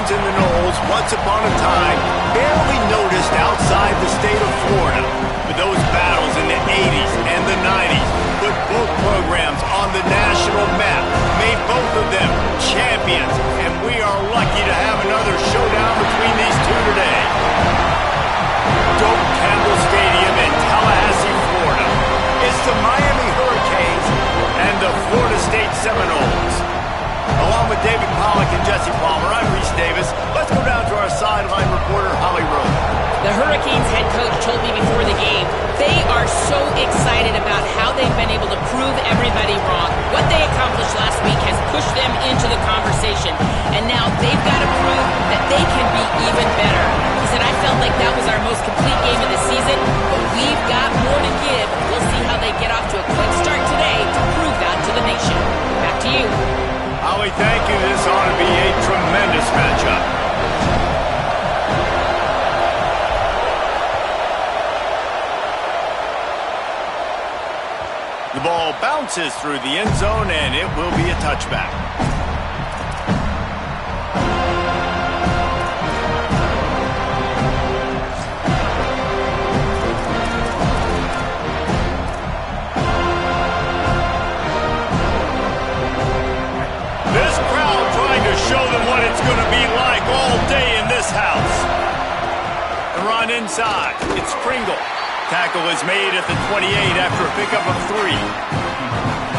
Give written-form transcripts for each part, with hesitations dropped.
Hurricanes and the Noles, once upon a time, barely noticed outside the state of Florida. But those battles in the 80s and the 90s put both programs on the national map, made both of them champions, and we are lucky to have another showdown between these two today. Doak Campbell Stadium in Tallahassee, Florida. It's the Miami Hurricanes and the Florida State Seminoles. Along with David Pollack and Jesse Palmer, I'm Reese Davis. Let's go down to our sideline reporter, Holly Rowe. The Hurricanes head coach told me before the game they are so excited about how they've been able to prove everybody wrong. What they accomplished last week has pushed them into the conversation, and now they've got to prove that they can be even better. He said, I felt like that was our most complete game of the season, but we've got more to give. We'll see how they get off to a quick start today to prove that to the nation. Back to you. Holly, thank you. This ought to be a tremendous matchup. The ball bounces through the end zone, and it will be a touchback. This crowd trying to show them what it's going to be like all day in this house. The run inside. It's Pringle. Tackle is made at the 28 after a pickup of 3.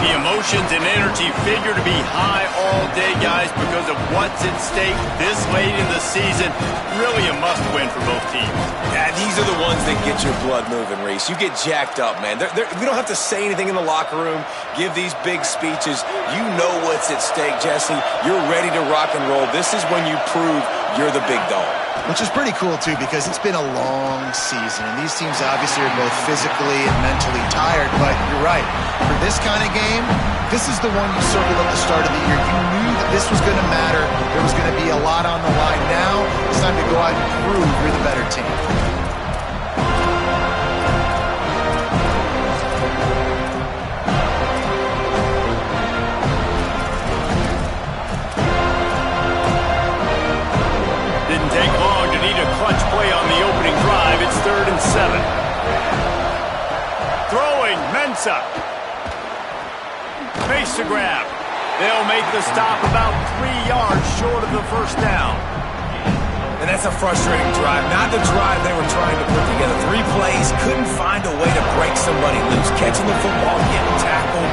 The emotions and energy figure to be high all day, guys, because of what's at stake this late in the season. Really a must-win for both teams. Yeah, these are the ones that get your blood moving, Reese. You get jacked up, man. We don't have to say anything in the locker room, give these big speeches. You know what's at stake, Jesse. You're ready to rock and roll. This is when you prove you're the big dog. Which is pretty cool, too, because it's been a long season. And these teams obviously are both physically and mentally tired. But you're right. For this kind of game, this is the one you circled at the start of the year. You knew that this was going to matter. There was going to be a lot on the line. Now it's time to go out and prove you're the better team. Didn't take long to need a clutch play on the opening drive. It's 3rd and 7. Throwing, Mensah. Makes the grab. They'll make the stop about 3 yards short of the first down. And that's a frustrating drive. Not the drive they were trying to put together. 3 plays, couldn't find a way to break somebody loose. Catching the football, getting tackled.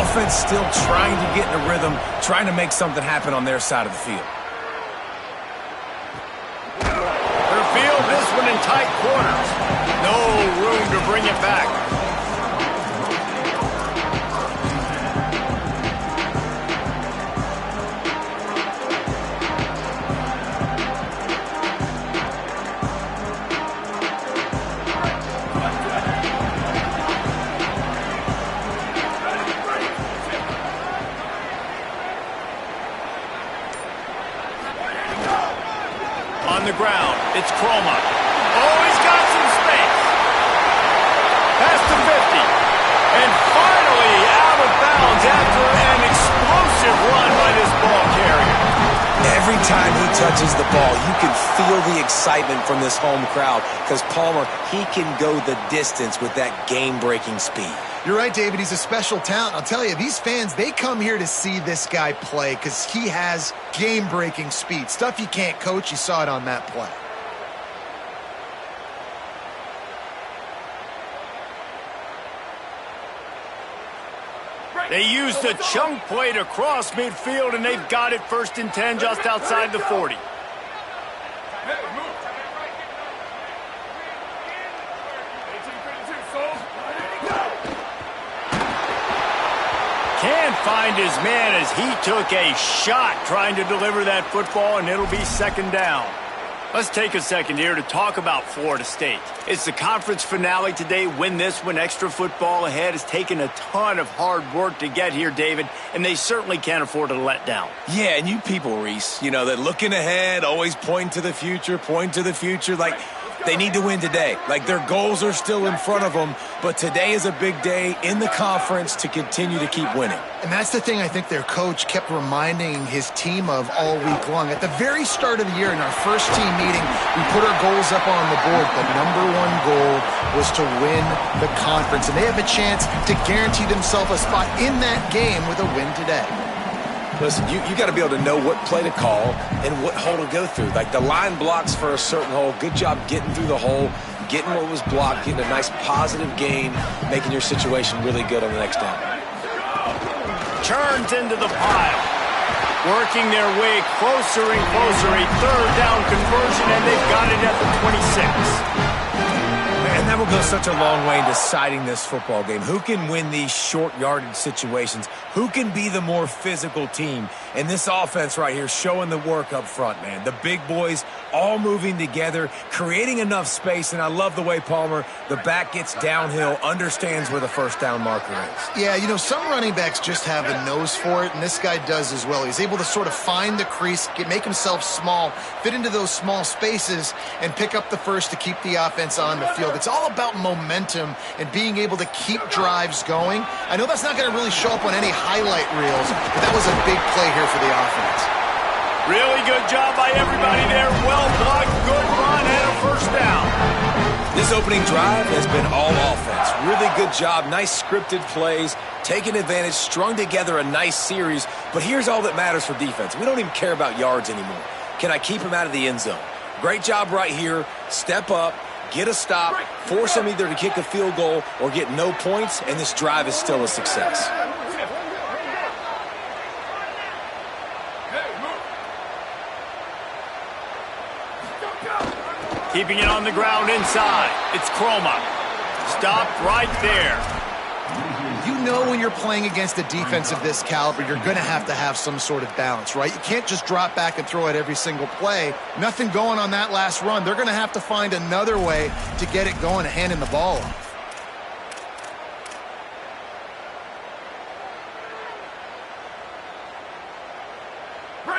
Offense still trying to get in a rhythm, trying to make something happen on their side of the field. This one in tight corners. No room to bring it back. On the ground, it's Croma. Oh, he's got some space. Past the 50. And finally out of bounds after an explosive run by this ball carrier. Every time he touches the ball, you can feel the excitement from this home crowd because Palmer, he can go the distance with that game-breaking speed. You're right, David. He's a special talent. I'll tell you, these fans, they come here to see this guy play because he has game-breaking speed. Stuff you can't coach. You saw it on that play. They used the chunk play to cross midfield, and they've got it 1st and 10 just outside the 40. Can't find his man as he took a shot trying to deliver that football, and it'll be 2nd down. Let's take a second here to talk about Florida State. It's the conference finale today. Win this one. Extra football ahead. Has taken a ton of hard work to get here, David, and they certainly can't afford to let down. Yeah, and you people, Reese, you know, that looking ahead, always pointing to the future, like, They need to win today. Like, their goals are still in front of them, but today is a big day in the conference to continue to keep winning. And that's the thing I think their coach kept reminding his team of all week long. At the very start of the year, in our first team meeting, we put our goals up on the board. The #1 goal was to win the conference, and they have a chance to guarantee themselves a spot in that game with a win today. Listen, you got to be able to know what play to call and what hole to go through. Like, the line blocks for a certain hole. Good job getting through the hole, getting what was blocked, getting a nice positive gain, making your situation really good on the next down. Turns into the pile. Working their way closer and closer. A third down conversion, and they've got it at the 26. And that will go such a long way in deciding this football game. Who can win these short yardage situations? Who can be the more physical team? And this offense right here showing the work up front, man. The big boys all moving together, creating enough space. And I love the way Palmer, the back gets downhill, understands where the first down marker is. Yeah, you know, some running backs just have a nose for it, and this guy does as well. He's able to sort of find the crease, make himself small, fit into those small spaces, and pick up the first to keep the offense on the field. It's all about momentum and being able to keep drives going. I know that's not going to really show up on any highlight reels, but that was a big play here for the offense. Really good job by everybody there. Well blocked, good run, and a first down. This opening drive has been all offense. Really good job, nice scripted plays, taking advantage, strung together a nice series. But here's all that matters for defense. We don't even care about yards anymore. Can I keep him out of the end zone? Great job right here. Step up, get a stop, force them either to kick a field goal or get no points, and this drive is still a success. Keeping it on the ground inside. It's Chroma. Stopped right there. You know when you're playing against a defense of this caliber, you're going to have some sort of balance, right? You can't just drop back and throw it every single play. Nothing going on that last run. They're going to have to find another way to get it going and handing the ball off.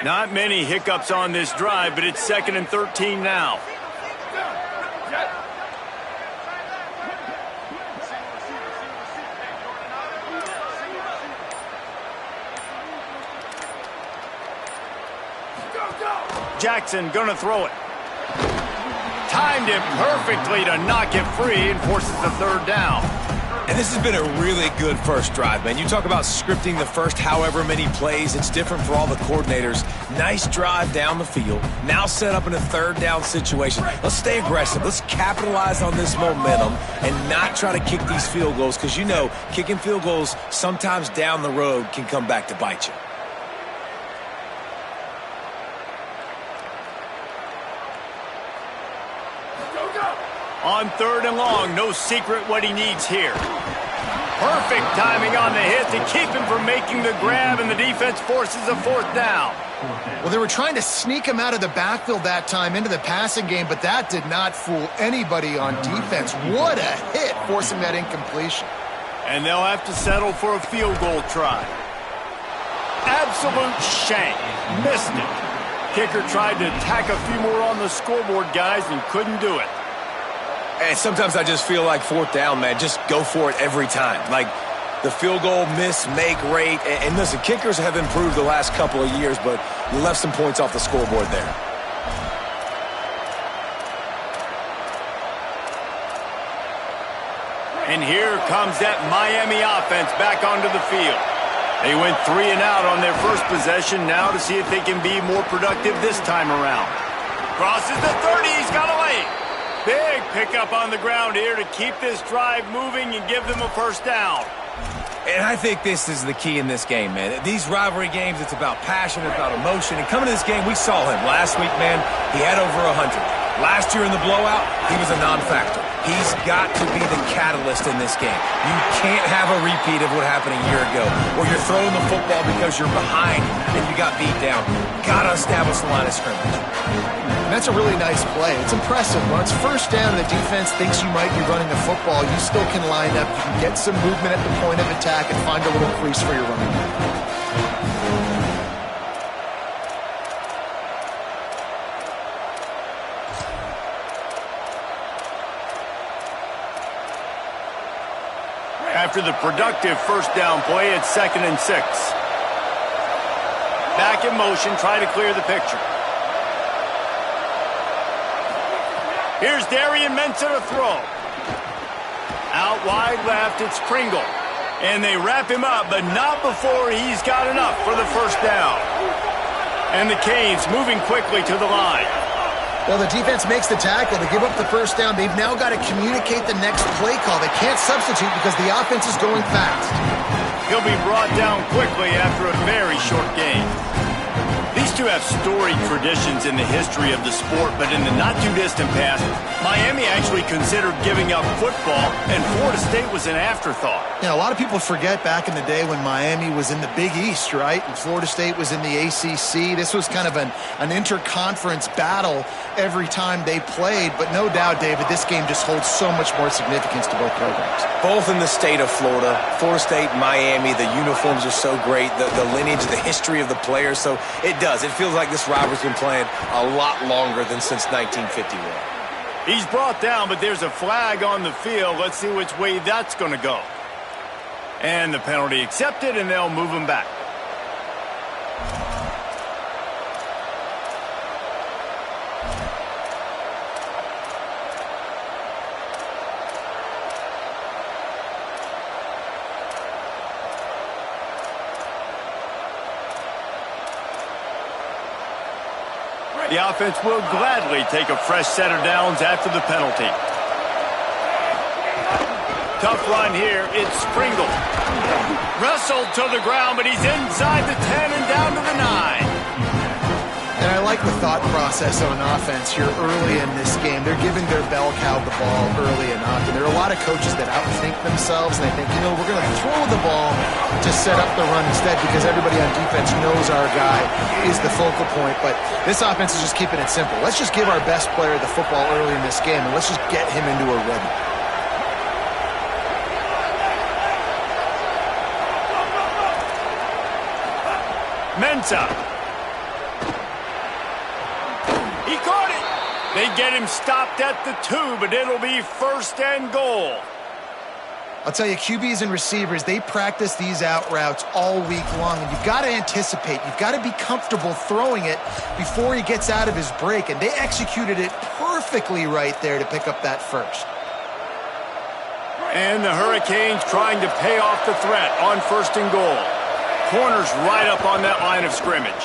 Not many hiccups on this drive, but it's 2nd and 13 now. Jackson gonna throw it. Timed it perfectly to knock it free and forces the third down. And this has been a really good first drive, man. You talk about scripting the first however many plays. It's different for all the coordinators. Nice drive down the field. Now set up in a third down situation. Let's stay aggressive. Let's capitalize on this momentum and not try to kick these field goals, because you know kicking field goals sometimes down the road can come back to bite you. On 3rd and long, no secret what he needs here. Perfect timing on the hit to keep him from making the grab, and the defense forces a 4th down. Well, they were trying to sneak him out of the backfield that time into the passing game, but that did not fool anybody on defense. What a hit, forcing that incompletion. And they'll have to settle for a field goal try. Absolute shank. Missed it. Kicker tried to tack a few more on the scoreboard, guys, and couldn't do it. And sometimes I just feel like 4th down, man. Just go for it every time. Like the field goal miss, make rate. And listen, kickers have improved the last couple of years, but you left some points off the scoreboard there. And here comes that Miami offense back onto the field. They went 3 and out on their first possession, now to see if they can be more productive this time around. Crosses the 30, he's got a lane. Big pickup on the ground here to keep this drive moving and give them a first down. And I think this is the key in this game, man. These rivalry games, it's about passion, it's about emotion. And coming to this game, we saw him last week, man. He had over 100. Last year in the blowout, he was a non-factor. He's got to be the catalyst in this game. You can't have a repeat of what happened a year ago, where you're throwing the football because you're behind and you got beat down. Got to establish the line of scrimmage. And that's a really nice play. It's impressive. When it's first down and the defense thinks you might be running the football, you still can line up. You can get some movement at the point of attack and find a little crease for your running back. After the productive first down play, it's 2nd and 6. Back in motion, try to clear the picture. Here's Darian Mensah to throw. Out wide left, it's Pringle. And they wrap him up, but not before he's got enough for the first down. And the Canes moving quickly to the line. Well, the defense makes the tackle. They give up the first down. They've now got to communicate the next play call. They can't substitute because the offense is going fast. He'll be brought down quickly after a very short game. These two have storied traditions in the history of the sport, but in the not-too-distant past, Miami actually considered giving up football, and Florida State was an afterthought. Yeah, a lot of people forget back in the day when Miami was in the Big East, right? And Florida State was in the ACC. This was kind of an interconference battle every time they played, but no doubt, David, this game just holds so much more significance to both programs. Both in the state of Florida, Florida State, Miami, the uniforms are so great, the lineage, the history of the players, so it does. It feels like this rivalry's been playing a lot longer than since 1951. He's brought down, but there's a flag on the field. Let's see which way that's going to go. And the penalty accepted, and they'll move him back. The offense will gladly take a fresh set of downs after the penalty. Tough run here. It's Pringle. Wrestled to the ground, but he's inside the 10 and down to the 9. And I like the thought process on offense here early in this game. They're giving their bell cow the ball early enough. And there are a lot of coaches that outthink themselves. And they think, we're going to throw the ball to set up the run instead because everybody on defense knows our guy is the focal point. But this offense is just keeping it simple. Let's just give our best player the football early in this game, and let's just get him into a rhythm. Mensah. He caught it. They get him stopped at the 2, but it'll be 1st and goal. I'll tell you, QBs and receivers, they practice these out routes all week long, and you've got to anticipate. You've got to be comfortable throwing it before he gets out of his break, and they executed it perfectly right there to pick up that first. And the Hurricanes trying to pay off the threat on 1st and goal. Corner's right up on that line of scrimmage.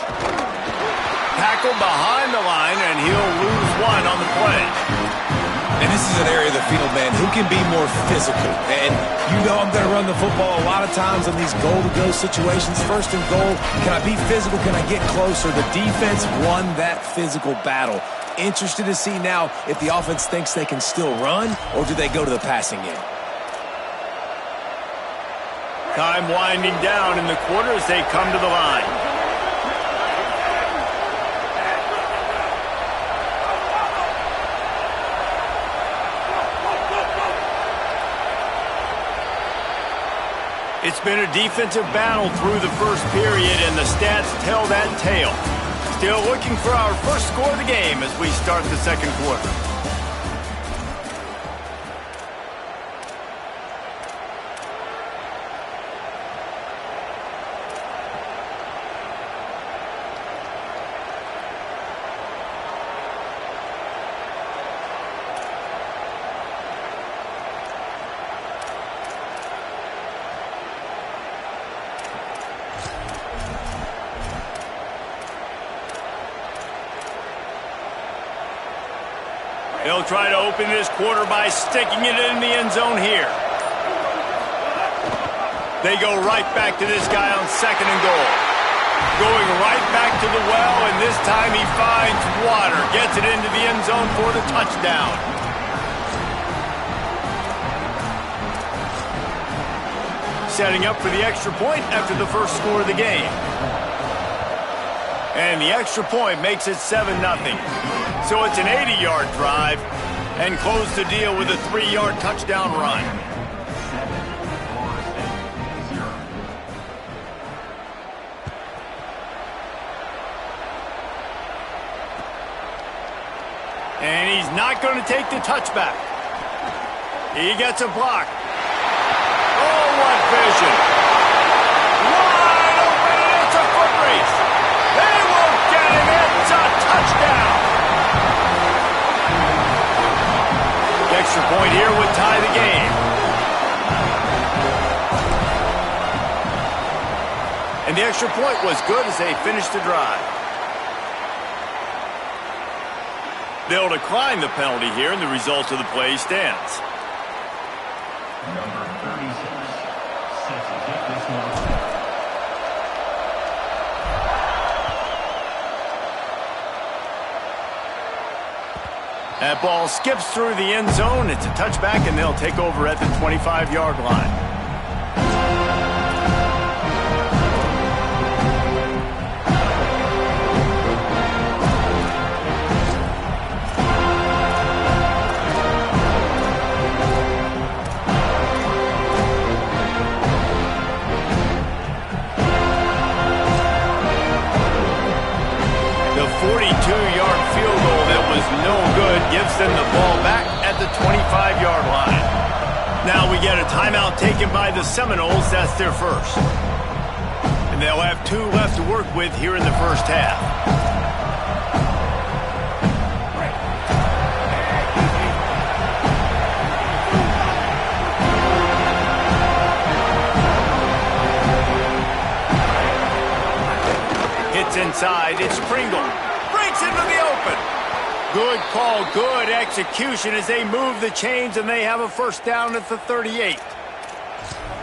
Tackle behind the line, and he'll lose 1 on the play. And this is an area of the field, man, who can be more physical. And I'm going to run the football a lot of times in these goal-to-go situations. 1st and goal, can I be physical? Can I get closer? The defense won that physical battle. Interested to see now if the offense thinks they can still run, or do they go to the passing game? Time winding down in the quarter as they come to the line. It's been a defensive battle through the first period, and the stats tell that tale. Still looking for our first score of the game as we start the 2nd quarter. They'll try to open this quarter by sticking it in the end zone here. They go right back to this guy on 2nd and goal. Going right back to the well, and this time he finds water. Gets it into the end zone for the touchdown. Setting up for the extra point after the first score of the game. And the extra point makes it 7-0. So it's an 80-yard drive, and close the deal with a 3-yard touchdown run. And he's not going to take the touchback. He gets a block. Oh, what vision. Wide open, it's a foot race. They won't get him. It's a touchdown. The extra point here would tie the game. And the extra point was good as they finished the drive. They'll decline the penalty here, and the result of the play stands. Number 36 sets to take this one. That ball skips through the end zone. It's a touchback, and they'll take over at the 25-yard line. The 42-yard field goal that was no good gives them the ball back at the 25-yard line. Now we get a timeout taken by the Seminoles. That's their first. And they'll have 2 left to work with here in the first half. Hits inside. It's Pringle. Breaks into the open. Good call, good execution as they move the chains, and they have a first down at the 38.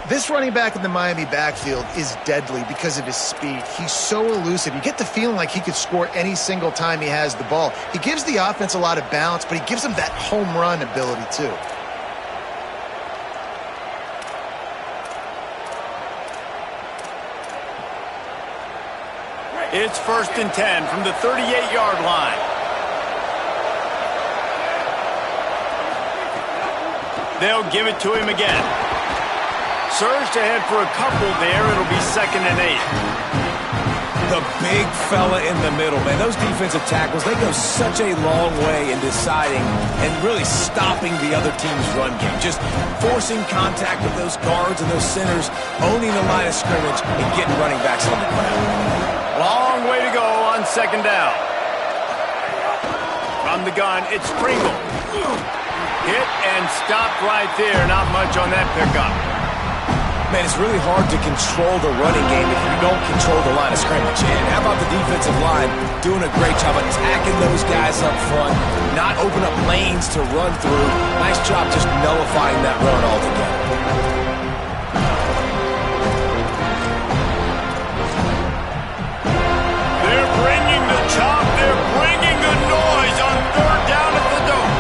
This running back in the Miami backfield is deadly because of his speed. He's so elusive. You get the feeling like he could score any single time he has the ball. He gives the offense a lot of balance, but he gives them that home run ability too. It's 1st and 10 from the 38-yard line. They'll give it to him again. Surged ahead for a couple there. It'll be 2nd and 8. The big fella in the middle, man. Those defensive tackles, they go such a long way in deciding and really stopping the other team's run game. Just forcing contact with those guards and those centers, owning the line of scrimmage, and getting running backs on the ground. Long way to go on 2nd down. From the gun, it's Pringle. Hit and stopped right there. Not much on that pickup. Man, it's really hard to control the running game if you don't control the line of scrimmage. And how about the defensive line doing a great job attacking those guys up front, not open up lanes to run through. Nice job just nullifying that run altogether. They're bringing the chop. They're bringing the noise on 3rd down at the dome.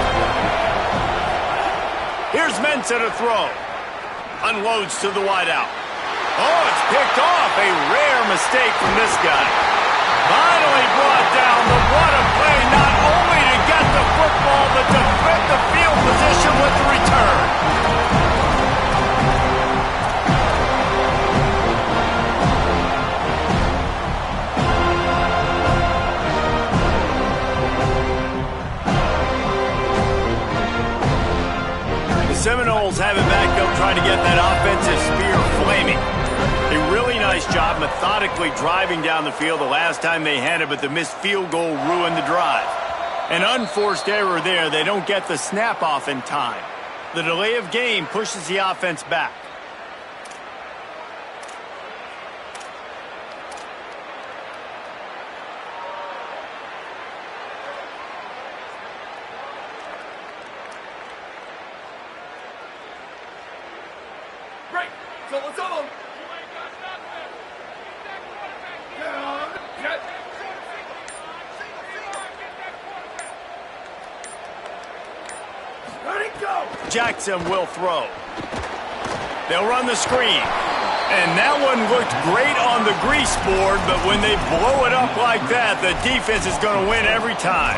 Here's Mensah to throw. Unloads to the wideout. Oh, it's picked off. A rare mistake from this guy. Finally brought down, but what a play. Not only to get the football, but to flip the field position with the return. Seminoles have it back up trying to get that offensive spear flaming. A really nice job methodically driving down the field the last time they had it, but the missed field goal ruined the drive. An unforced error there. They don't get the snap off in time. The delay of game pushes the offense back. Jackson will throw. They'll run the screen. And that one looked great on the grease board, but when they blow it up like that, the defense is going to win every time.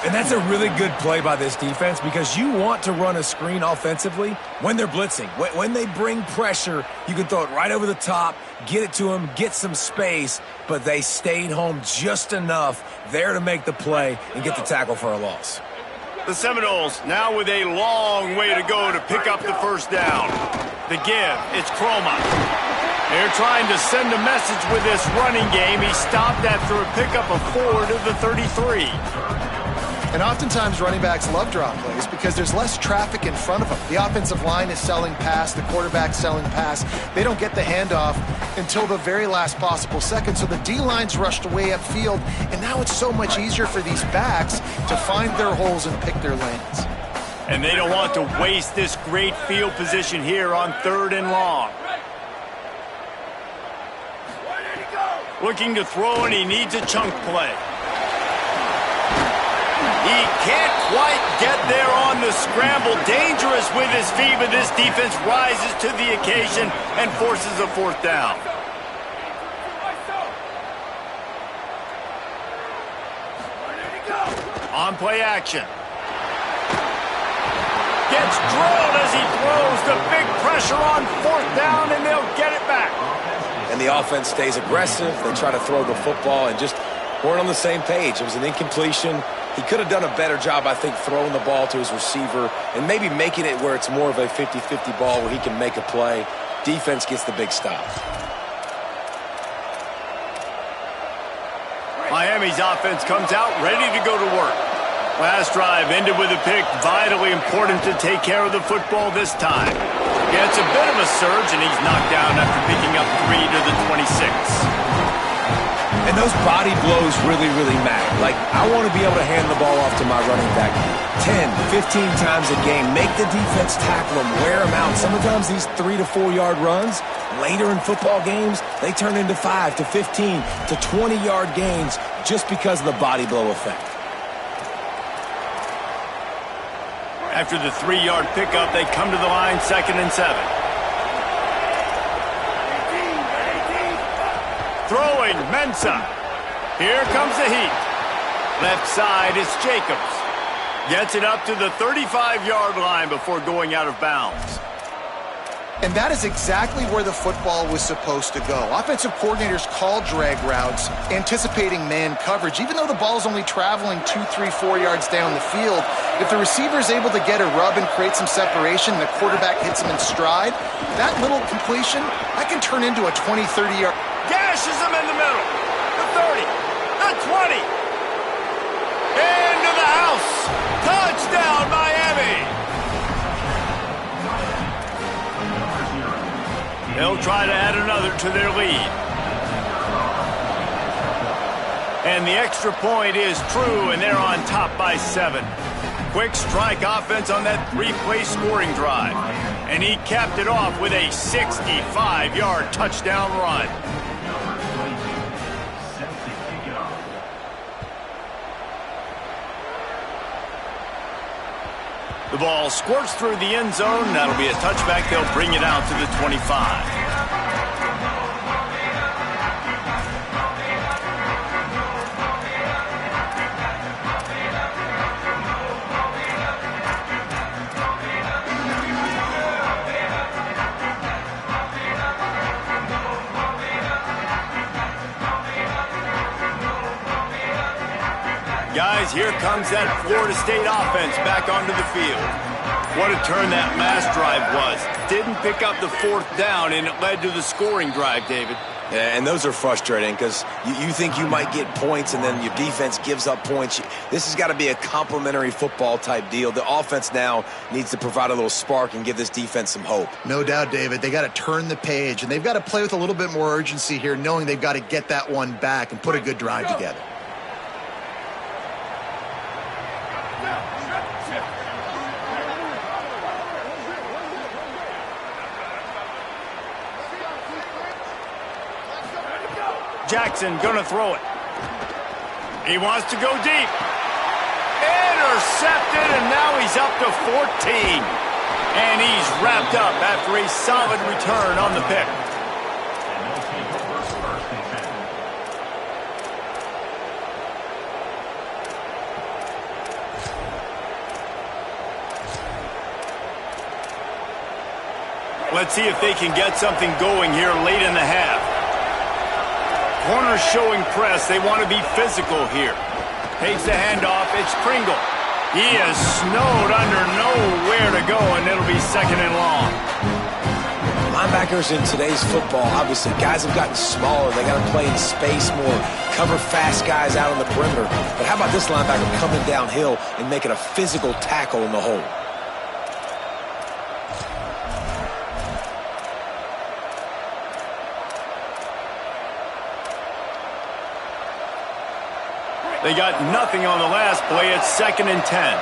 And that's a really good play by this defense because you want to run a screen offensively when they're blitzing. When they bring pressure, you can throw it right over the top, get it to them, get some space, but they stayed home just enough there to make the play and get the tackle for a loss. The Seminoles now with a long way to go to pick up the first down. The give, it's Chroma. They're trying to send a message with this running game. He stopped after a pickup of 4 to the 33. And oftentimes running backs love drop plays because there's less traffic in front of them. The offensive line is selling pass, the quarterback's selling pass. They don't get the handoff until the very last possible second, so the D-line's rushed away upfield, and now it's so much easier for these backs to find their holes and pick their lanes. And they don't want to waste this great field position here on 3rd and long. Looking to throw, and he needs a chunk play. He can't quite get there on the scramble. Dangerous with his feet, but this defense rises to the occasion and forces a 4th down. On play action. Gets drilled as he throws. The big pressure on 4th down, and they'll get it back. And the offense stays aggressive. They try to throw the football and just weren't on the same page. It was an incompletion. He could have done a better job, I think, throwing the ball to his receiver and maybe making it where it's more of a 50-50 ball where he can make a play. Defense gets the big stop. Miami's offense comes out ready to go to work. Last drive ended with a pick. Vitally important to take care of the football this time. Yeah, it's a bit of a surge, and he's knocked down after picking up 3 to the 26. And those body blows really, really matter. Like, I want to be able to hand the ball off to my running back 10, 15 times a game. Make the defense tackle them, wear them out. Sometimes these 3 to 4 yard runs, later in football games, they turn into 5 to 15 to 20 yard gains just because of the body blow effect. After the 3-yard pickup, they come to the line 2nd and 7. Throwing, Mensah. Here comes the heat. Left side is Jacobs. Gets it up to the 35-yard line before going out of bounds. And that is exactly where the football was supposed to go. Offensive coordinators call drag routes, anticipating man coverage. Even though the ball's only traveling 2, 3, 4 yards down the field, if the receiver is able to get a rub and create some separation and the quarterback hits him in stride, that little completion, that can turn into a 20, 30-yard. Gashes him in the middle. The 30, the 20. Into the house. Touchdown, Miami. They'll try to add another to their lead. And the extra point is true, and they're on top by 7. Quick strike offense on that 3-play scoring drive. And he capped it off with a 65-yard touchdown run. The ball squirts through the end zone. That'll be a touchback. They'll bring it out to the 25. Guys, here comes that Florida State offense back onto the field. What a turn that last drive was. Didn't pick up the 4th down, and it led to the scoring drive, David. Yeah, and those are frustrating because you think you might get points and then your defense gives up points. This has got to be a complimentary football type deal. The offense now needs to provide a little spark and give this defense some hope. No doubt, David. They got to turn the page, and they've got to play with a little bit more urgency here, knowing they've got to get that one back and put a good drive together. Jackson gonna throw it. He wants to go deep. Intercepted, and now he's up to 14. And he's wrapped up after a solid return on the pick. Let's see if they can get something going here late in the half. Corner showing press. They want to be physical here. Takes the handoff. It's Pringle. He is snowed under, nowhere to go, and it'll be 2nd and long. linebackers in today's football, obviously, guys have gotten smaller. They got to play in space more, cover fast guys out on the perimeter. But how about this linebacker coming downhill and making a physical tackle in the hole? They got nothing on the last play. It's 2nd and 10.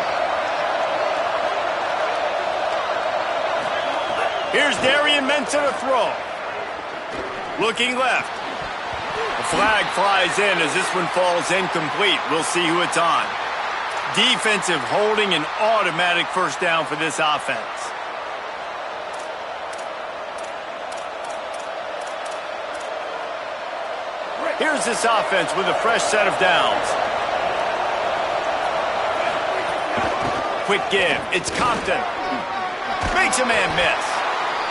Here's Darian Mensah to throw. Looking left. The flag flies in as this one falls incomplete. We'll see who it's on. Defensive holding, an automatic first down for this offense. Here's this offense with a fresh set of downs. Quick give. It's Compton. Makes a man miss.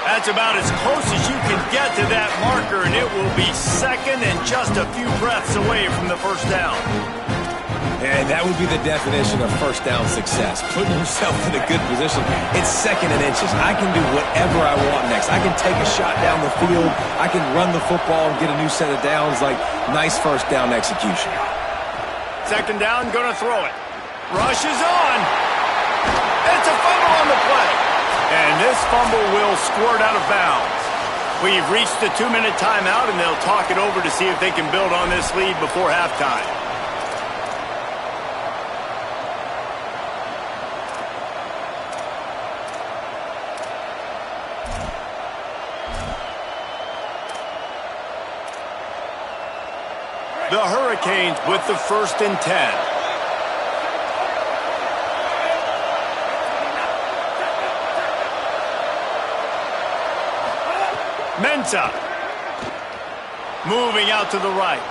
That's about as close as you can get to that marker, and it will be 2nd and just a few breaths away from the first down. And that would be the definition of first down success. Putting yourself in a good position. It's 2nd and inches. I can do whatever I want next. I can take a shot down the field. I can run the football and get a new set of downs. Like, nice first down execution. 2nd down, gonna throw it. Rush is on. It's a fumble on the play. And this fumble will squirt out of bounds. We've reached the 2-minute timeout, and they'll talk it over to see if they can build on this lead before halftime. The Hurricanes with the 1st and 10. Mensah. Moving out to the right.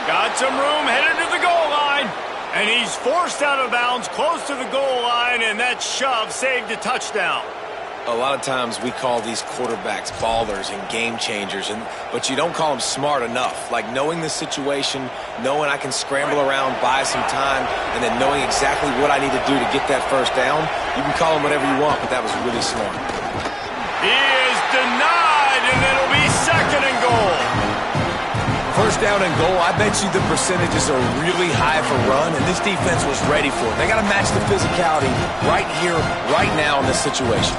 Got some room, headed to the goal line. And he's forced out of bounds close to the goal line, and that shove saved a touchdown. A lot of times we call these quarterbacks ballers and game changers, but you don't call them smart enough. Like knowing the situation, knowing I can scramble around, buy some time, and then knowing exactly what I need to do to get that first down. You can call them whatever you want, but that was really smart. He is denied, and it'll be 2nd and goal. First down and goal, I bet you the percentages are really high for run, and this defense was ready for it. They got to match the physicality right here, right now in this situation.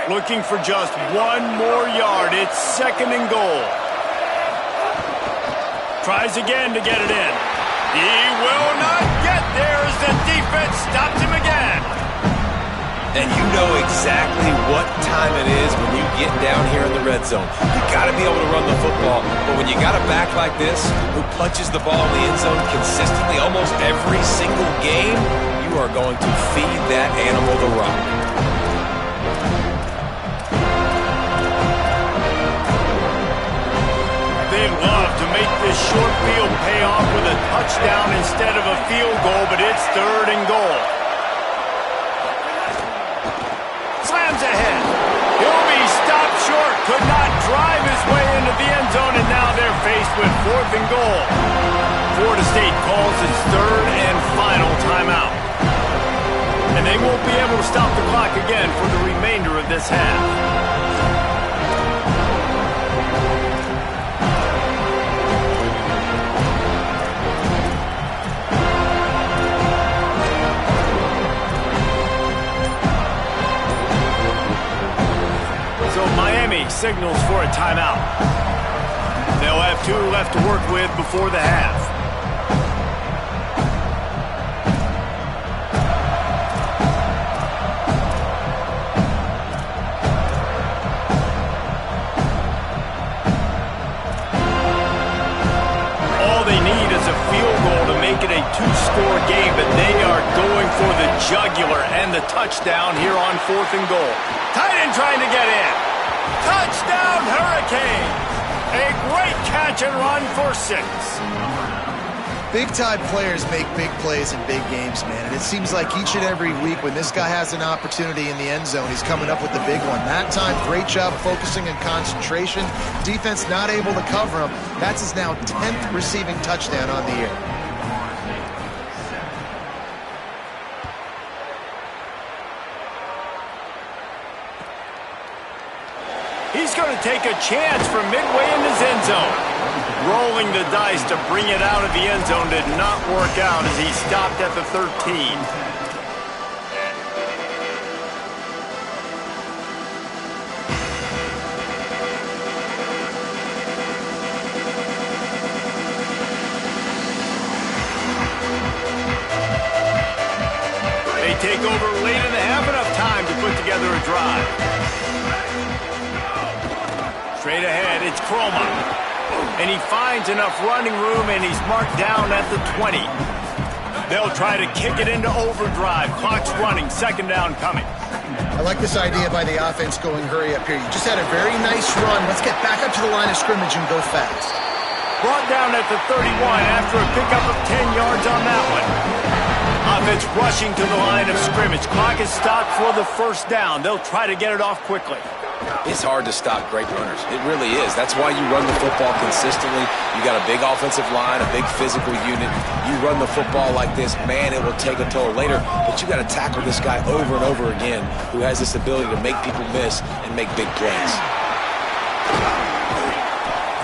Looking for just 1 more yard. It's 2nd and goal. Tries again to get it in. He will not get there as the defense stopped him again. And you know exactly what time it is when you get down here in the red zone. You got to be able to run the football. But when you got a back like this who punches the ball in the end zone consistently almost every single game, you are going to feed that animal the rock. They'd love to make this short field pay off with a touchdown instead of a field goal, but it's 3rd and goal. Slams ahead. He'll be stopped short. Could not drive his way into the end zone, and now they're faced with 4th and goal. Florida State calls its 3rd and final timeout. And they won't be able to stop the clock again for the remainder of this half. So Miami signals for a timeout. They'll have 2 left to work with before the half. All they need is a field goal to make it a 2-score game, but they are going for the jugular and the touchdown here on 4th and goal. Tight end trying to get in. Touchdown, Hurricanes! A great catch and run for 6. Big-time players make big plays in big games, man. And it seems like each and every week when this guy has an opportunity in the end zone, he's coming up with the big one. That time, great job focusing and concentration. Defense not able to cover him. That's his now 10th receiving touchdown on the year. He's going to take a chance from midway in his end zone. Rolling the dice to bring it out of the end zone did not work out as he stopped at the 13. They take over late in the half, enough time to put together a drive. Straight ahead, it's Chroma. And he finds enough running room, and he's marked down at the 20. They'll try to kick it into overdrive. Clock's running, second down coming. I like this idea by the offense going hurry up here. You just had a very nice run. Let's get back up to the line of scrimmage and go fast. Brought down at the 31 after a pickup of 10 yards on that one. Offense rushing to the line of scrimmage. Clock is stopped for the first down. They'll try to get it off quickly. It's hard to stop great runners. It really is. That's why you run the football consistently. You got a big offensive line, a big physical unit. You run the football like this, man, it will take a toll later. But you got to tackle this guy over and over again who has this ability to make people miss and make big plays.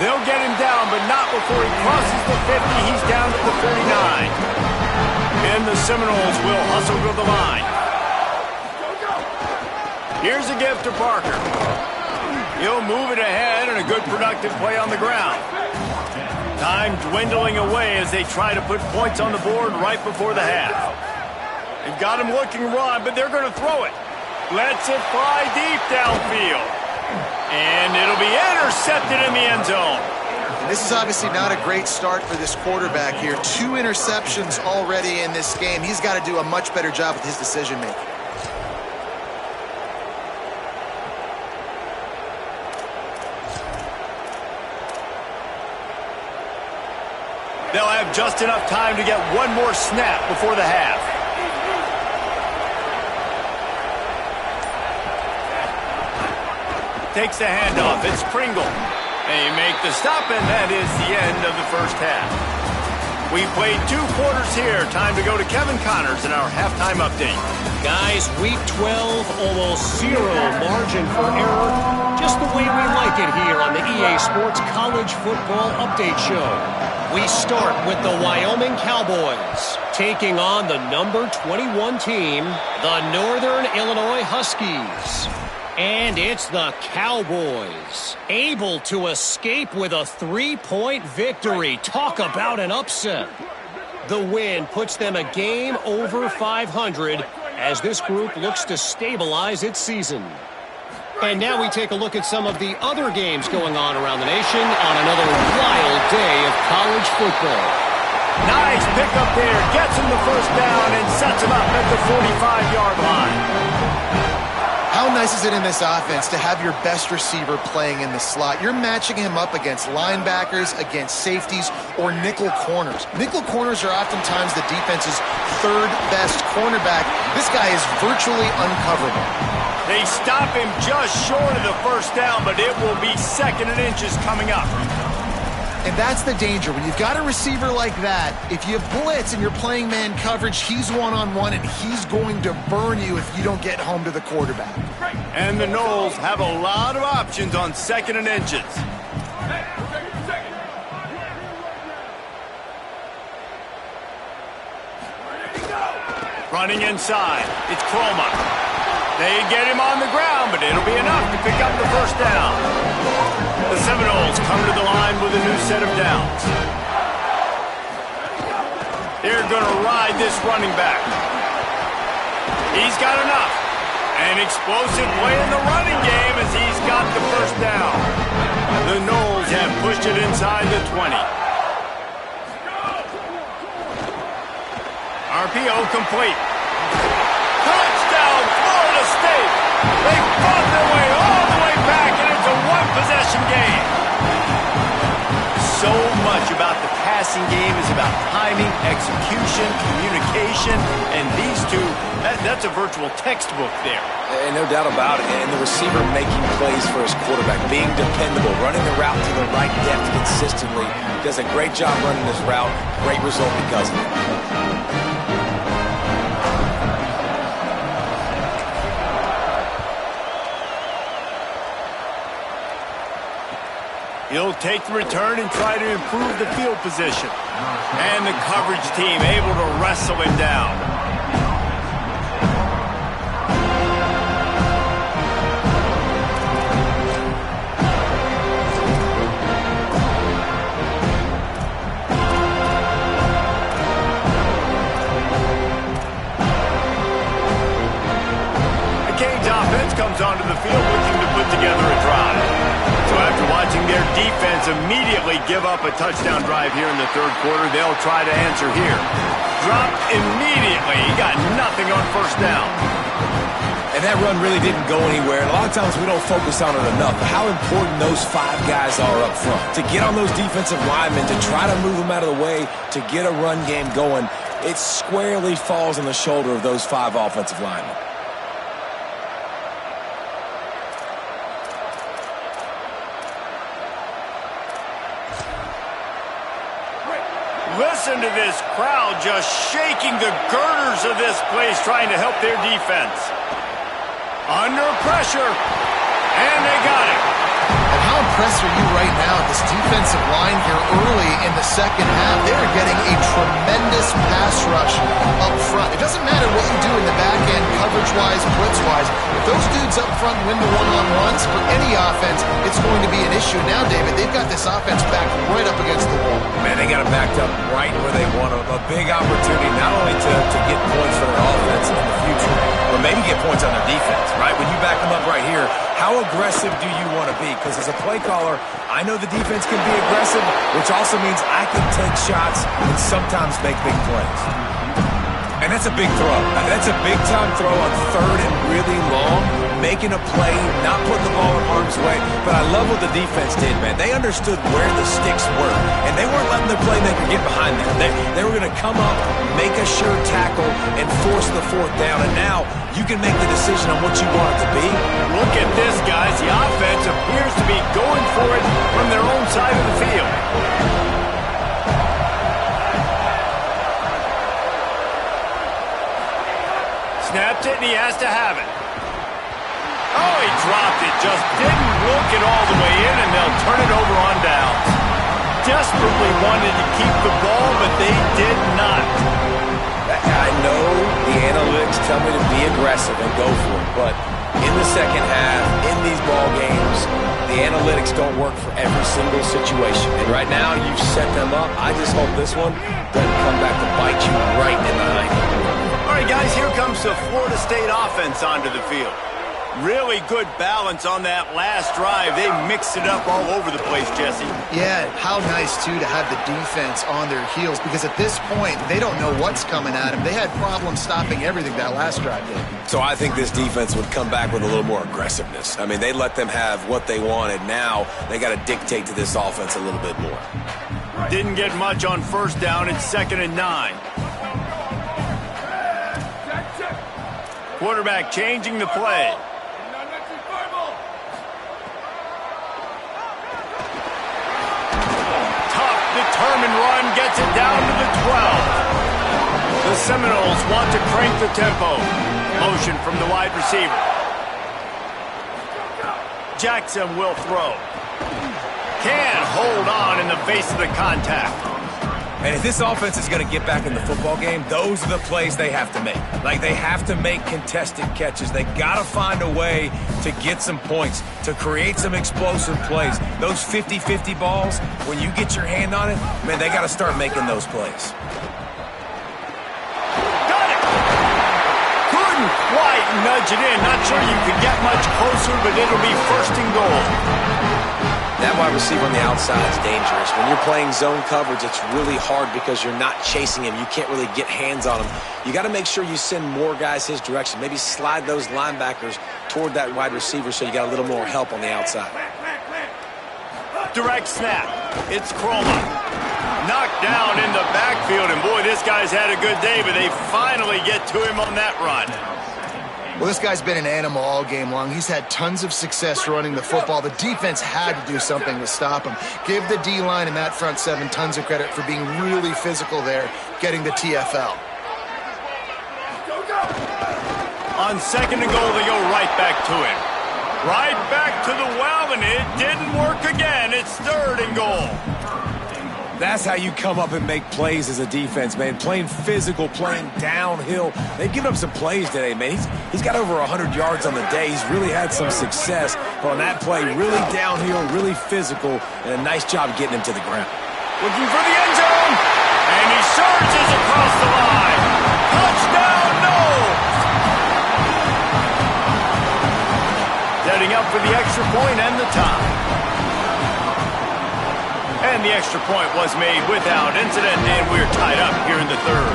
They'll get him down, but not before he crosses the 50. He's down to the 49. And the Seminoles will hustle to the line. Here's a gift to Parker. He'll move it ahead and a good productive play on the ground. Time dwindling away as they try to put points on the board right before the half. They've got him looking run, but they're going to throw it. Lets it fly deep downfield. And it'll be intercepted in the end zone. This is obviously not a great start for this quarterback here. 2 interceptions already in this game. He's got to do a much better job with his decision-making. They'll have just enough time to get one more snap before the half. Takes the handoff. It's Pringle. They make the stop, and that is the end of the first half. We played 2 quarters here. Time to go to Kevin Connors in our halftime update. Guys, week 12, almost 0 margin for error. Just the way we like it here on the EA Sports College Football Update Show. We start with the Wyoming Cowboys, taking on the number 21 team, the Northern Illinois Huskies. And it's the Cowboys, able to escape with a 3-point victory. Talk about an upset. The win puts them a game over 500 as this group looks to stabilize its season. And now we take a look at some of the other games going on around the nation on another wild day of college football. Nice pickup there. Gets him the first down and sets him up at the 45-yard line. How nice is it in this offense to have your best receiver playing in the slot? You're matching him up against linebackers, against safeties, or nickel corners. Nickel corners are oftentimes the defense's 3rd best cornerback. This guy is virtually uncoverable. They stop him just short of the first down, but it will be 2nd and inches coming up. And that's the danger. When you've got a receiver like that, if you blitz and you're playing man coverage, he's one-on-one, and he's going to burn you if you don't get home to the quarterback. And the Noles have a lot of options on 2nd and inches. Running inside, it's Chroma. They get him on the ground, but it'll be enough to pick up the first down. The Seminoles come to the line with a new set of downs. They're going to ride this running back. He's got enough. An explosive play in the running game as he's got the first down. The Noles have pushed it inside the 20. RPO complete. Touchdown, Florida State. They fought their way all the way back, and it's a 1-possession game. So much about the pass passing game is about timing, execution, communication, and these two, that's a virtual textbook there. And no doubt about it. And the receiver making plays for his quarterback, being dependable, running the route to the right depth consistently. Does a great job running this route. Great result because of it. He'll take the return and try to improve the field position. And the coverage team able to wrestle him down. The Canes offense comes onto the field looking to put together a drive. So after watching their defense immediately give up a touchdown drive here in the third quarter, they'll try to answer here. Dropped immediately. He got nothing on first down. And that run really didn't go anywhere. And a lot of times we don't focus on it enough. How important those 5 guys are up front. To get on those defensive linemen, to try to move them out of the way, to get a run game going, it squarely falls on the shoulder of those 5 offensive linemen. Listen to this crowd just shaking the girders of this place, trying to help their defense. Under pressure, and they got it. And how impressed are you right now at this defensive line here early in the second half? They are getting a tremendous pass rush up front. It doesn't matter what you do in the back end, coverage-wise, blitz-wise. If those dudes up front win the one-on-ones for any offense, it's going to be an issue. Now, David, they've got this offense backed right up against the wall. Man, they got it backed up right where they want them. A big opportunity not only to get points for their offense in the future, but maybe get points on their defense, right? When you back them up right here, how aggressive do you want to be? Because as a play caller, I know the defense can be aggressive, which also means I can take shots and sometimes make big plays. And that's a big throw. That's a big-time throw on third and really long, making a play, not putting the ball in harm's way. But I love what the defense did, man. They understood where the sticks were, and they weren't letting their playmaker get behind them. They were going to come up, make a sure tackle, and force the fourth down. And now you can make the decision on what you want it to be. Look at this, guys. The offense appears to be going for it from their own side of the field. Snapped it, and he has to have it. Oh, he dropped it. Just didn't look it all the way in, and they'll turn it over on downs. Desperately wanted to keep the ball, but they did not. I know the analytics tell me to be aggressive and go for it, but in the second half, in these ball games, the analytics don't work for every single situation. And right now, you've set them up. I just hope this one doesn't come back to bite you right in the hind. All right, guys, here comes the Florida State offense onto the field. Really good balance on that last drive. They mixed it up all over the place, Jesse. Yeah, how nice, too, to have the defense on their heels, because at this point, they don't know what's coming at them. They had problems stopping everything that last drive did. So I think this defense would come back with a little more aggressiveness. I mean, they let them have what they wanted. Now they got to dictate to this offense a little bit more. Didn't get much on first down. It's 2nd and 9. Quarterback changing the play. Determined run gets it down to the 12. The Seminoles want to crank the tempo. Motion from the wide receiver. Jackson will throw. Can't hold on in the face of the contact. And if this offense is going to get back in the football game, those are the plays they have to make. Like, they have to make contested catches. They got to find a way to get some points, to create some explosive plays. Those 50-50 balls, when you get your hand on it, man, they got to start making those plays. Got it! Couldn't quite nudge it in. Not sure you could get much closer, but it'll be 1st and goal. That wide receiver on the outside is dangerous. When you're playing zone coverage, it's really hard because you're not chasing him. You can't really get hands on him. You got to make sure you send more guys his direction. Maybe slide those linebackers toward that wide receiver so you got a little more help on the outside. Direct snap. It's Croma. Knocked down. this guy's had a good day, but they finally get to him on that run. Well, this guy's been an animal all game long. He's had tons of success running the football. The defense had to do something to stop him. Give the D-line and that front seven tons of credit for being really physical there, getting the TFL. On 2nd and goal, they go right back to him. Right back to the well, and it didn't work again. It's 3rd and goal. That's how you come up and make plays as a defense, man. Playing physical, playing downhill. They've given up some plays today, man. He's got over 100 yards on the day. He's really had some success. But on that play, really downhill, really physical, and a nice job getting him to the ground. Looking for the end zone, and he surges across the line. Touchdown, Knowles! Setting up for the extra point and the tie. And the extra point was made without incident, and we're tied up here in the 3rd.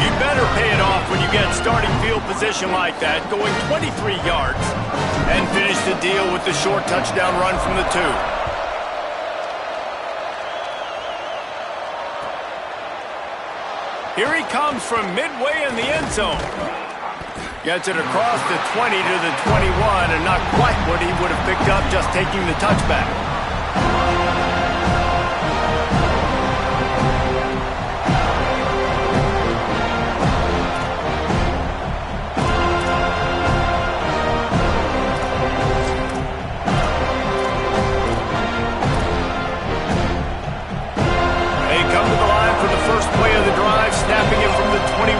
You better pay it off when you get starting field position like that, going 23 yards, and finish the deal with the short touchdown run from the 2. Here he comes from midway in the end zone. Gets it across the 20 to the 21, and not quite what he would have picked up just taking the touchback. First play of the drive, snapping it from the 21.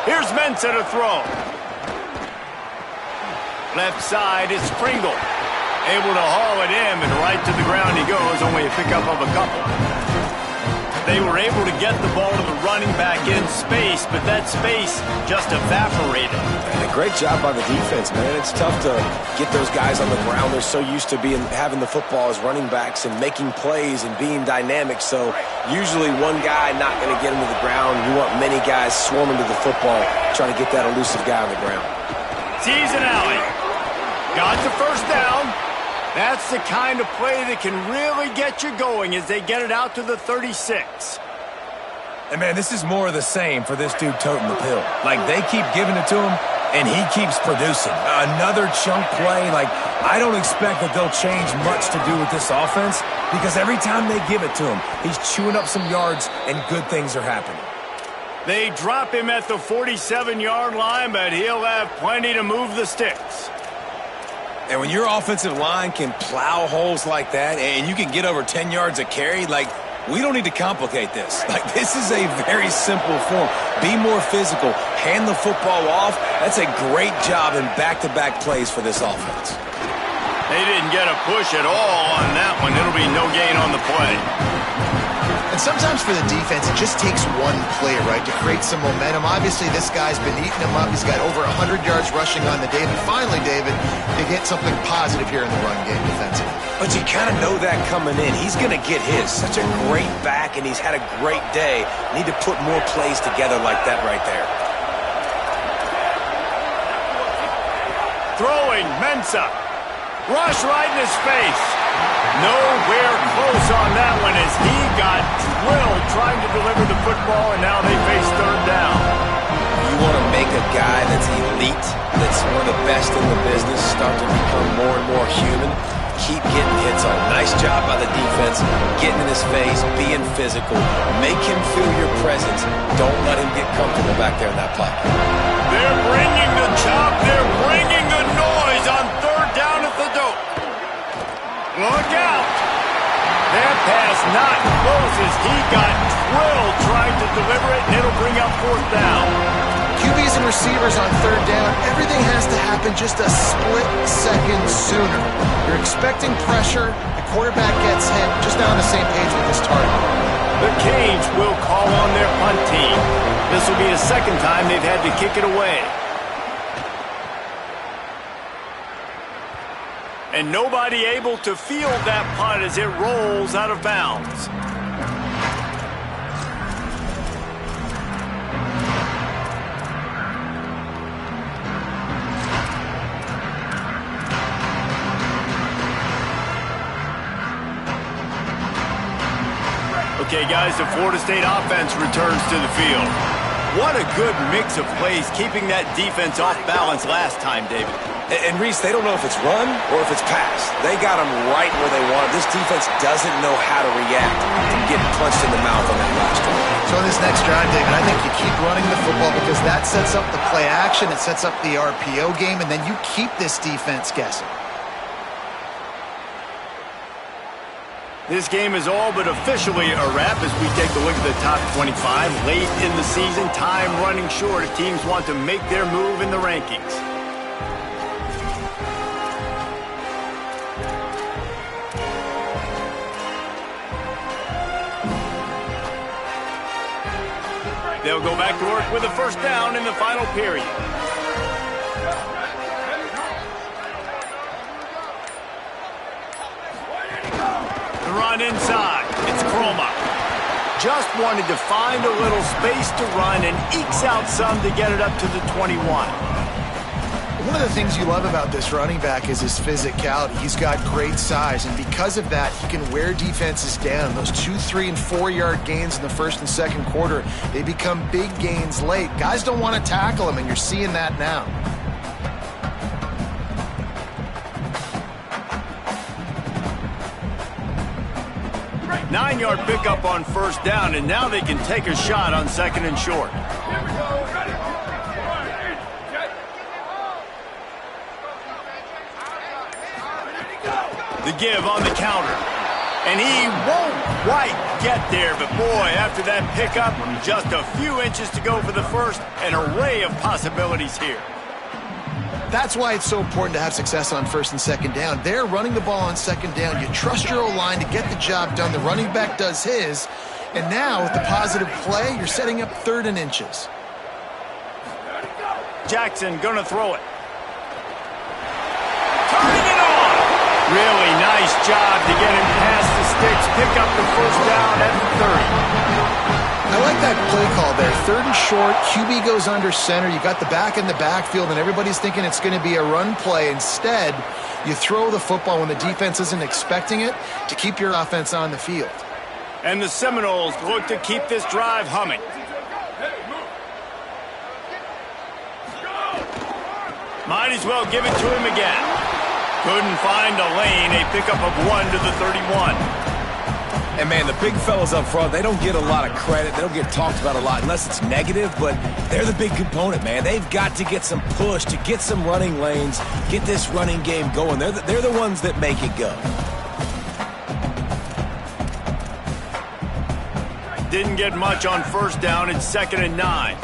Here's Mensah to throw. Left side, it's Pringle. Able to haul it in, and right to the ground he goes, only a pickup of a couple. They were able to get the ball to the running back in space, but that space just evaporated. And a great job by the defense, man. It's tough to get those guys on the ground. They're so used to having the football as running backs and making plays and being dynamic. So usually one guy not going to get him to the ground. You want many guys swarming to the football, trying to get that elusive guy on the ground. Season alley. Got the first down. That's the kind of play that can really get you going as they get it out to the 36. And, man, this is more of the same for this dude toting the pill. Like, they keep giving it to him, and he keeps producing. Another chunk play. Like, I don't expect that they'll change much to do with this offense because every time they give it to him, he's chewing up some yards, and good things are happening. They drop him at the 47-yard line, but he'll have plenty to move the sticks. And when your offensive line can plow holes like that and you can get over 10 yards a carry, like, we don't need to complicate this. Like, this is a very simple form. Be more physical. Hand the football off. That's a great job in back-to-back plays for this offense. They didn't get a push at all on that one. It'll be no gain on the play. And sometimes for the defense, it just takes one play, right, to create some momentum. Obviously, this guy's been eating him up. He's got over 100 yards rushing on the day. But finally, David, they get something positive here in the run game defensively. But you kind of know that coming in. He's going to get his. Such a great back, and he's had a great day. Need to put more plays together like that right there. Throwing, Mensah. Rush right in his face. Nowhere close on that one as he got drilled trying to deliver the football, and now they face 3rd down. You want to make a guy that's elite, that's one of the best in the business, start to become more and more human. Keep getting hits on. Nice job by the defense, getting in his face, being physical. Make him feel your presence. Don't let him get comfortable back there in that pocket. They're bringing the chop. They're bringing the noise on 3rd down at the dope. Look out. That pass not close as he got drilled trying to deliver it, and it'll bring up 4th down. QBs and receivers on 3rd down, everything has to happen just a split second sooner. You're expecting pressure, the quarterback gets hit, just not on the same page with his target. The Canes will call on their punt team. This will be the 2nd time they've had to kick it away. And nobody able to field that punt as it rolls out of bounds. Okay, guys, the Florida State offense returns to the field. What a good mix of plays, keeping that defense off balance last time, David. And Reese, they don't know if it's run or if it's pass. They got them right where they want it. This defense doesn't know how to react from getting punched in the mouth on that last one. So in this next drive, David, I think you keep running the football because that sets up the play action, it sets up the RPO game, and then you keep this defense guessing. This game is all but officially a wrap as we take a look at the top 25. Late in the season, time running short as teams want to make their move in the rankings. They'll go back to work with a first down in the final period. The run inside. It's Chroma. Just wanted to find a little space to run and ekes out some to get it up to the 21. One of the things you love about this running back is his physicality. He's got great size, and because of that, he can wear defenses down. Those 2, 3, and 4-yard gains in the first and second quarter, they become big gains late. Guys don't want to tackle him, and you're seeing that now. Nine-yard pickup on first down, and now they can take a shot on second and short. The give on the counter. And he won't quite get there, but boy, after that pickup, just a few inches to go for the first, an array of possibilities here. That's why it's so important to have success on first and second down. They're running the ball on second down. You trust your O-line to get the job done. The running back does his. And now, with the positive play, you're setting up third and inches. Jackson gonna throw it. Turning it on! Really nice job to get him past the sticks, pick up the first down at the 30. I like that play call there. Third and short, QB goes under center. You got the back in the backfield, and everybody's thinking it's going to be a run play. Instead, you throw the football when the defense isn't expecting it to keep your offense on the field. And the Seminoles look to keep this drive humming. Might as well give it to him again. Couldn't find a lane, a pickup of 1 to the 31. And, man, the big fellas up front, they don't get a lot of credit. They don't get talked about a lot unless it's negative, but they're the big component, man. They've got to get some push, to get some running lanes, get this running game going. They're the ones that make it go. Didn't get much on first down. It's 2nd and 9.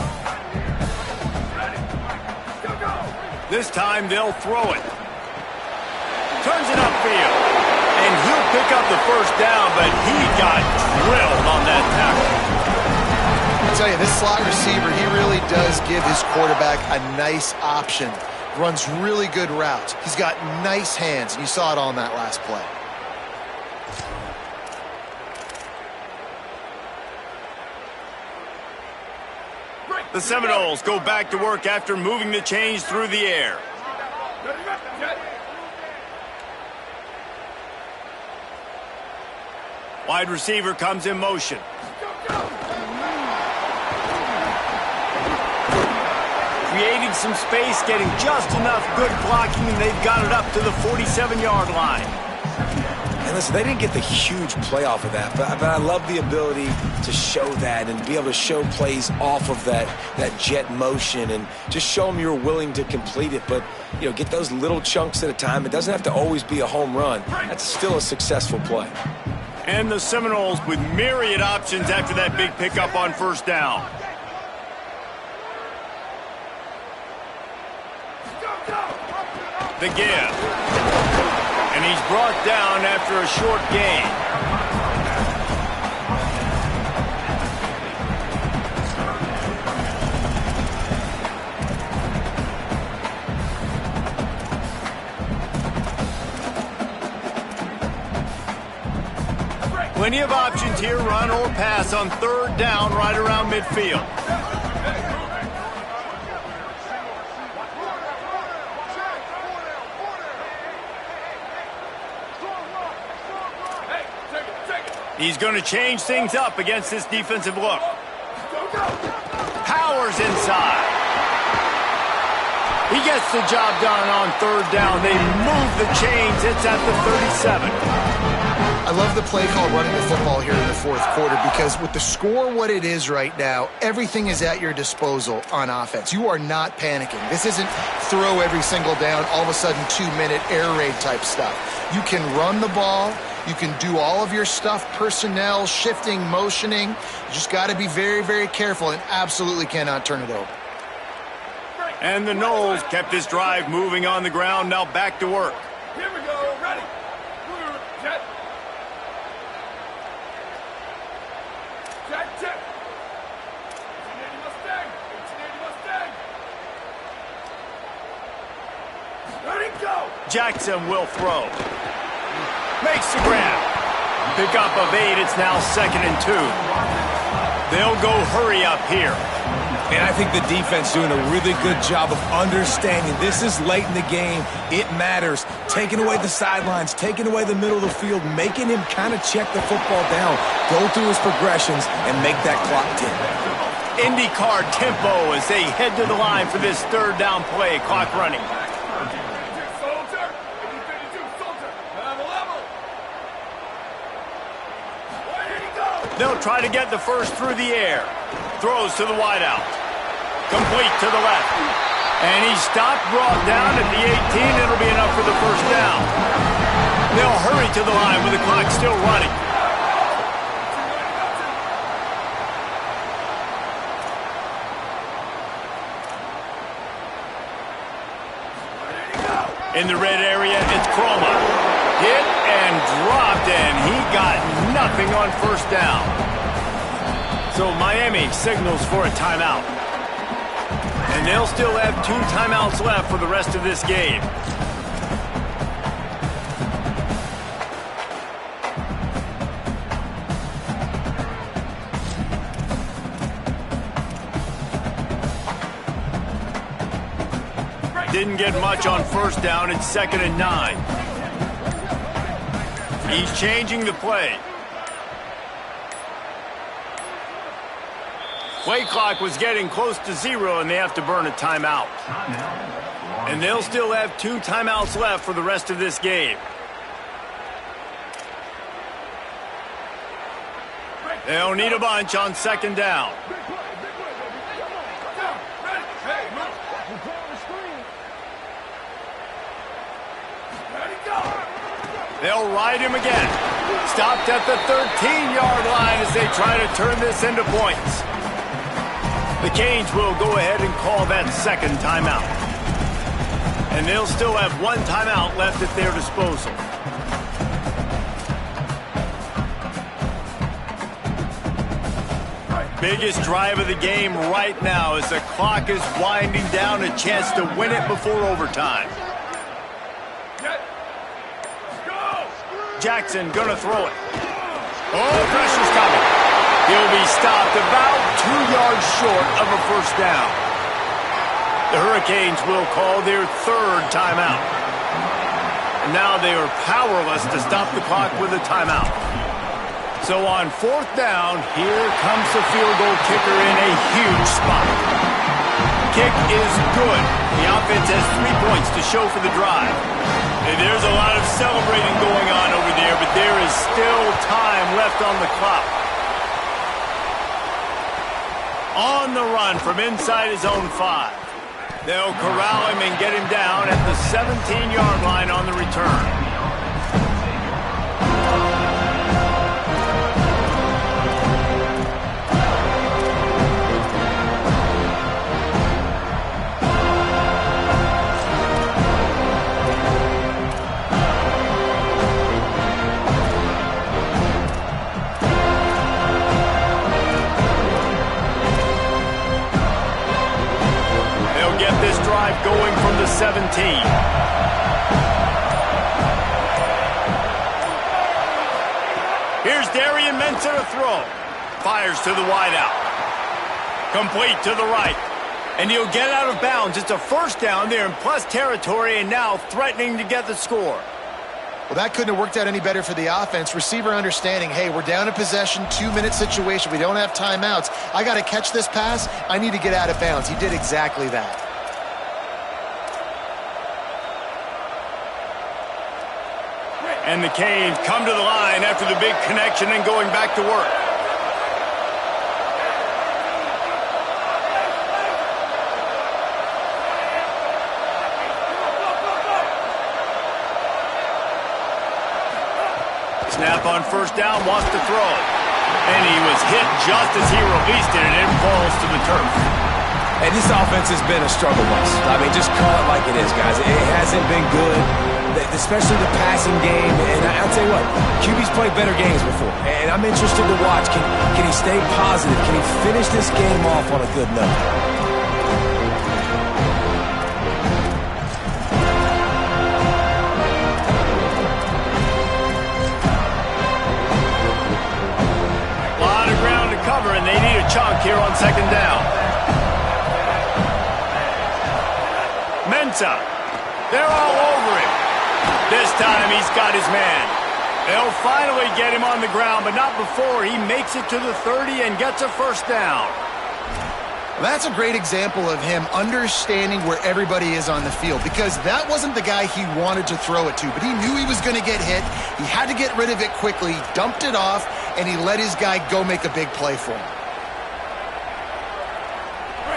This time they'll throw it. Turns it upfield. And he'll pick up the first down, but he got drilled on that tackle. I tell you, this slot receiver, he really does give his quarterback a nice option. Runs really good routes. He's got nice hands, and you saw it all in that last play. The Seminoles go back to work after moving the chains through the air. Wide receiver comes in motion. Creating some space, getting just enough good blocking, and they've got it up to the 47-yard line. And listen, they didn't get the huge play off of that, but I love the ability to show that and be able to show plays off of that jet motion and just show them you're willing to complete it. But, you know, get those little chunks at a time. It doesn't have to always be a home run. That's still a successful play. And the Seminoles with myriad options after that big pickup on first down. The give. And he's brought down after a short gain. Plenty of options here, run or pass on third down right around midfield. He's going to change things up against this defensive look. Powers inside. He gets the job done on third down. They move the chains. It's at the 37. I love the play call running the football here in the fourth quarter because with the score what it is right now, everything is at your disposal on offense. You are not panicking. This isn't throw every single down, all of a sudden 2-minute air raid type stuff. You can run the ball. You can do all of your stuff, personnel, shifting, motioning. You just got to be very, very careful and absolutely cannot turn it over. And the Noles kept this drive moving on the ground. Now back to work. Here we go. Ready. Jet. Jet, jet. 1880 Mustang. 1880 Mustang. Ready, go. Jackson will throw. Makes the grab. Pick up of 8. It's now 2nd and 2. They'll go hurry up here. And I think the defense doing a really good job of understanding this is late in the game. It matters. Taking away the sidelines, taking away the middle of the field, making him kind of check the football down, go through his progressions, and make that clock tick. IndyCar tempo as they head to the line for this third down play. Clock running. Soldier. 1832 Soldier. Level. 180 go. They'll try to get the first through the air. Throws to the wideout. Complete to the left. And he stopped, brought down at the 18. It'll be enough for the first down. They'll hurry to the line with the clock still running. In the red area, it's Chroma. Hit and dropped, and he got nothing on first down. So Miami signals for a timeout. And they'll still have 2 timeouts left for the rest of this game. Didn't get much on first down. It's 2nd and 9. He's changing the play. Play clock was getting close to 0, and they have to burn a timeout. And they'll still have 2 timeouts left for the rest of this game. They'll need a bunch on 2nd down. They'll ride him again. Stopped at the 13-yard line as they try to turn this into points. The Canes will go ahead and call that 2nd timeout. And they'll still have 1 timeout left at their disposal. Biggest drive of the game right now as the clock is winding down, a chance to win it before overtime. Jackson gonna throw it. Oh, pressure's coming. He'll be stopped about 2 yards short of a first down. The Hurricanes will call their 3rd timeout. And now they are powerless to stop the clock with a timeout. So on 4th down, here comes the field goal kicker in a huge spot. Kick is good. The offense has 3 points to show for the drive. And there's a lot of celebrating going on over there, but there is still time left on the clock. On the run from inside his own 5. They'll corral him and get him down at the 17-yard line on the return. Going from the 17. Here's Darian Mensah to throw. Fires to the wideout. Complete to the right. And he'll get out of bounds. It's a first down there in plus territory and now threatening to get the score. Well, that couldn't have worked out any better for the offense. Receiver understanding, hey, we're down in possession, 2-minute situation. We don't have timeouts. I got to catch this pass. I need to get out of bounds. He did exactly that. And the Canes come to the line after the big connection and going back to work. Snap on first down, wants to throw. And he was hit just as he released it, and it falls to the turf. And this offense has been a struggle bus. I mean, just call it like it is, guys. It hasn't been good, especially the passing game. And I'll tell you what, QB's played better games before. And I'm interested to watch. Can he stay positive? Can he finish this game off on a good note? And they need a chunk here on second down. Mensah, they're all over him. This time he's got his man. They'll finally get him on the ground, but not before he makes it to the 30 and gets a first down. That's a great example of him understanding where everybody is on the field, because that wasn't the guy he wanted to throw it to, but he knew he was going to get hit. He had to get rid of it quickly, dumped it off, and he let his guy go make a big play for him.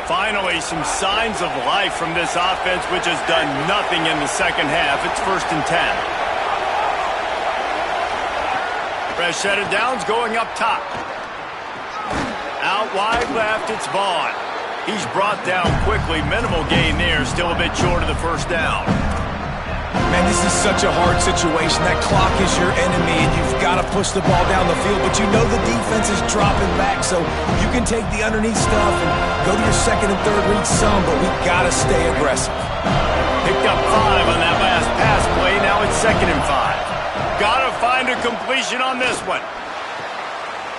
Finally, some signs of life from this offense, which has done nothing in the second half. It's 1st and 10. Fresh set of downs going up top. Out wide left, it's Vaughn. He's brought down quickly. Minimal gain there, still a bit short of the first down. Man, this is such a hard situation. That clock is your enemy, and you've got to push the ball down the field. But you know the defense is dropping back, so you can take the underneath stuff and go to your second and third read some, but we got to stay aggressive. Picked up 5 on that last pass play. Now it's 2nd and 5. Got to find a completion on this one.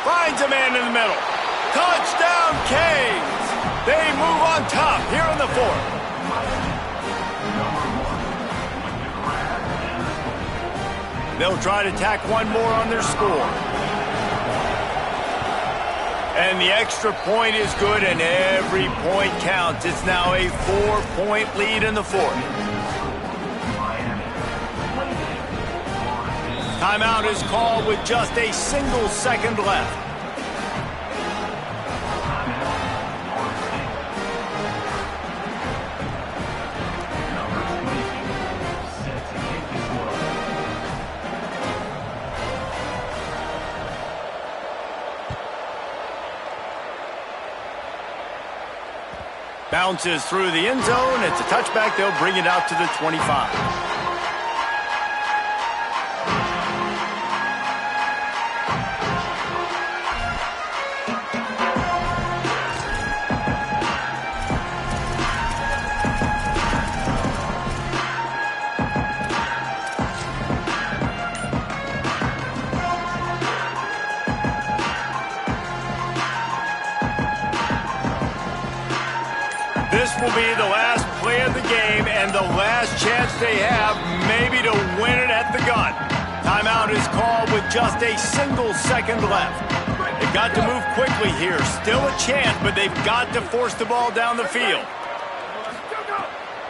Finds a man in the middle. Touchdown, Canes! They move on top here in the 4th. They'll try to tack one more on their score. And the extra point is good, and every point counts. It's now a 4-point lead in the 4th. Timeout is called with just a single second left. Bounces through the end zone. It's a touchback. They'll bring it out to the 25. This will be the last play of the game and the last chance they have maybe to win it at the gun. Timeout is called with just a single second left. They've got to move quickly here. Still a chance, but they've got to force the ball down the field.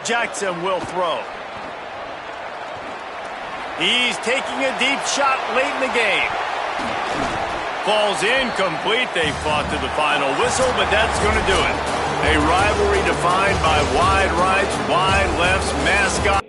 Jackson will throw. He's taking a deep shot late in the game. Falls incomplete. They fought to the final whistle, but that's going to do it. A rivalry defined by wide rights, wide lefts, mascot.